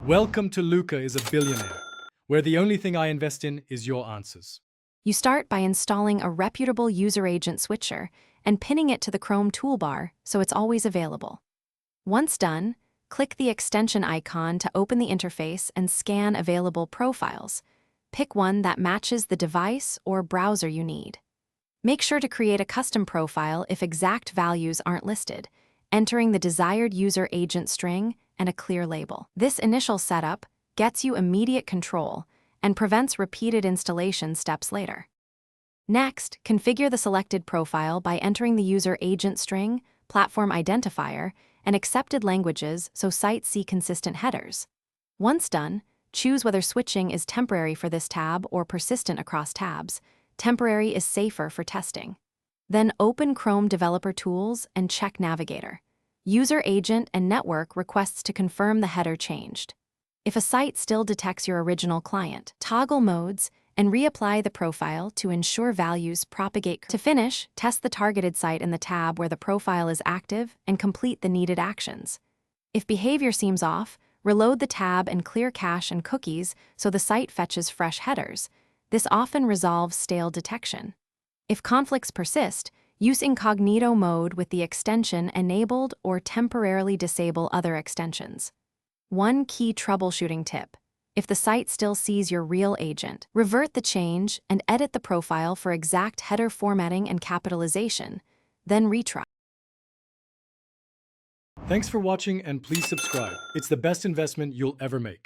Welcome to Luca is a Billionaire, where the only thing I invest in is your answers. You start by installing a reputable user agent switcher and pinning it to the Chrome toolbar so it's always available. Once done, click the extension icon to open the interface and scan available profiles. Pick one that matches the device or browser you need. Make sure to create a custom profile if exact values aren't listed, entering the desired user agent string and a clear label. This initial setup gets you immediate control and prevents repeated installation steps later. Next, configure the selected profile by entering the user agent string, platform identifier, and accepted languages so sites see consistent headers. Once done, choose whether switching is temporary for this tab or persistent across tabs. Temporary is safer for testing. Then open Chrome Developer Tools and check Navigator. User Agent and Network requests to confirm the header changed. If a site still detects your original client, toggle modes and reapply the profile to ensure values propagate. To finish, test the targeted site in the tab where the profile is active and complete the needed actions. If behavior seems off, reload the tab and clear cache and cookies so the site fetches fresh headers. This often resolves stale detection. If conflicts persist, use incognito mode with the extension enabled or temporarily disable other extensions. One key troubleshooting tip: if the site still sees your real agent, revert the change and edit the profile for exact header formatting and capitalization, then retry. Thanks for watching and please subscribe. It's the best investment you'll ever make.